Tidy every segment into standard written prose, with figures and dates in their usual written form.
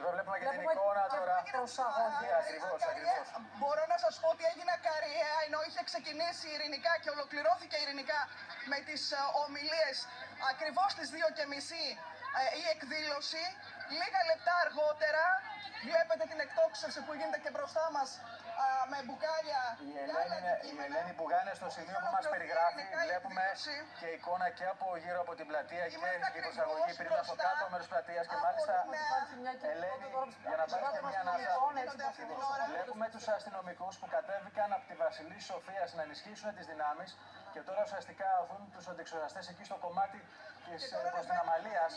Εδώ βλέπουμε και την εικόνα τώρα. Ακριβώς. Μπορώ να σας πω ότι έγινε ακαριέα, ενώ είχε ξεκινήσει ειρηνικά και ολοκληρώθηκε ειρηνικά με τις ομιλίες ακριβώς στις 2:30 η εκδήλωση. Λίγα λεπτά αργότερα βλέπετε την εκτόξευση που γίνεται και μπροστά μας με μπουκάλια. Η Ελένη Μπουγάνη στο σημείο που μας περιγράφει. Βλέπουμε και εικόνα και από γύρω από την πλατεία και η προσαγωγή πριν στο κάτω μέρος της πλατείας. Και μάλιστα, Ελένη, για να πάρει και μια ανάσα, βλέπουμε τους αστυνομικούς που κατέβηκαν από τη Βασιλής Σοφίας να ενισχύσουν τις δυνάμεις και τώρα ουσιαστικά οθούν τους αντιξοδαστές εκεί στο κομμάτι προς την Αμαλίας.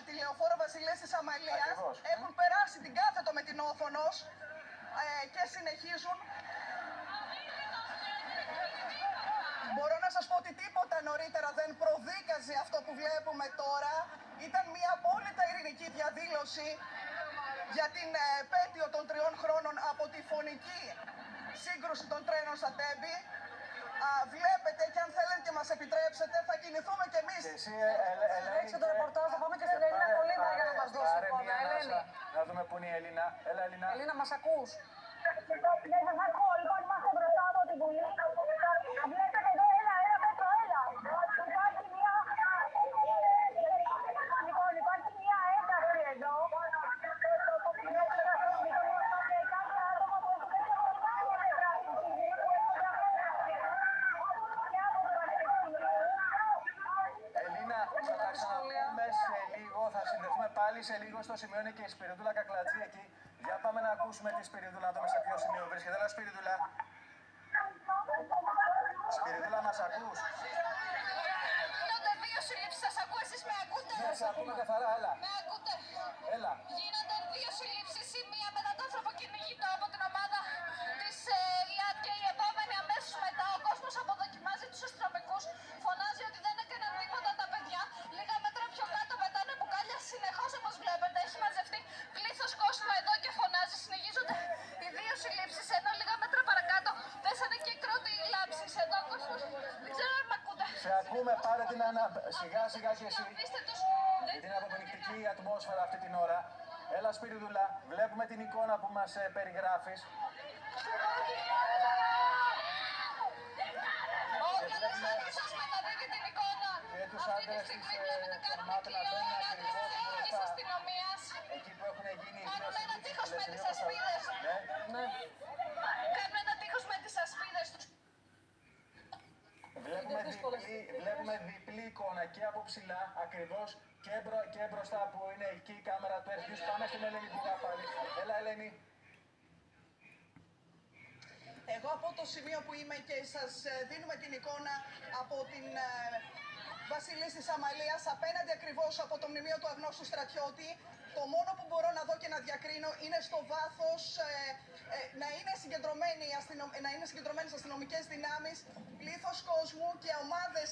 Τη λεωφόρο Βασιλείας της Αμαλίας. Έχουν περάσει την κάθετο με την Όθωνος και συνεχίζουν. Μπορώ να σας πω ότι τίποτα νωρίτερα δεν προδίκαζε αυτό που βλέπουμε τώρα. Ήταν μια απόλυτα ειρηνική διαδήλωση για την επέτειο των 3 χρόνων από τη φωνική σύγκρουση των τρένων στα Τέμπη. Βλέπετε και αν θέλετε και μας επιτρέψετε θα κινηθούμε κι εμείς. Και εσύ, Ελένη, το ρεπορτάζ, θα πάμε και στην Ελίνα Κολίνα για να μας δώσει εικόνα. Ελένη. Να δούμε πού είναι η Ελίνα. Έλα, Ελίνα. Ελίνα, μας ακούς? Ναι, σας ακούω. Λοιπόν, είμαστε μπροστά από την Βουλή. Βλέπετε εδώ, έλα, Πέτρο, έλα. Υπάρχει μια... Λοιπόν, υπάρχει μια ένταση εδώ. Ελίνα, θα τα ξαναπούμε σε λίγο. Θα συνδεθούμε πάλι σε λίγο. Στο σημείο είναι και η Σπυριδούλα Κακλατζή εκεί. Για πάμε να ακούσουμε τη Σπυριδούλα, να δούμε σε ποιο σημείο βρίσκεται. Έλα, Σπυριδούλα. Σπυριδούλα, μας ακούς? Γίνονται 2 συλλήψεις, σας ακούω, εσείς με ακούτε? Ναι, σε ακούμε καθαρά, έλα. Με ακούτε? Έλα. Γίνονται 2 συλλήψεις, η μία με έναν άνθρωπο κυνηγητό από την ομάδα της ΛΙΑΤ και η επόμενη αμέσως μετά. Ο κόσμος αποδοκιμάζει τους αστυνομικούς, φωνάζει ότι δεν έκαναν τίποτα τα παιδιά. Λίγα μέτρα πιο κάτω πετάνε μπουκάλια συνεχώς, όπως βλέπετε. Έχει μαζευτεί πλήθος κόσμου εδώ και φωνάζει. Συνεχίζονται οι 2 συλλήψεις, ενώ λίγα μέτρα παρακάτω πέσανε και κρότοι λάμψεις. Εδώ ο κόσμος, δεν ξέρω αν με ακούτε. Σε ακούμε, πάρε την σιγά σιγά και εσύ. Αφήστε τους. Γιατί είναι αποπνικτική η ατμόσφαιρα αυτή την ώρα. Έλα, Σπυριδούλα, βλέπουμε την εικόνα που μας περιγράφεις. Ο τηλεφώνης σας μεταδίδει την εικόνα. Και τους Αυτή τη άντρες στιγμή της βλέπετε κάνουν κλειώνα της εθνικής αστυνομίας. Εκεί που έχουν γίνει οι Κάνουν ένα δύο τείχος με τις συλλήψεις, ασπίδες. Ναι. Κάνουν ένα τείχος με τις ασπίδες τους. Βλέπουμε διπλή εικόνα και από ψηλά ακριβώς και μπροστά που είναι εκεί η κάμερα του Earth News. Πάμε στην Ελένη Μπουγά πάλι. Έλα, Ελένη. Εγώ από το σημείο που είμαι και σας δίνουμε την εικόνα από την Βασιλής της Αμαλίας απέναντι ακριβώς από το μνημείο του αγνώστου στρατιώτη. Το μόνο που μπορώ να δω και να διακρίνω είναι στο βάθος να είναι συγκεντρωμένες αστυνομικές δυνάμεις, πλήθος κόσμου και ομάδες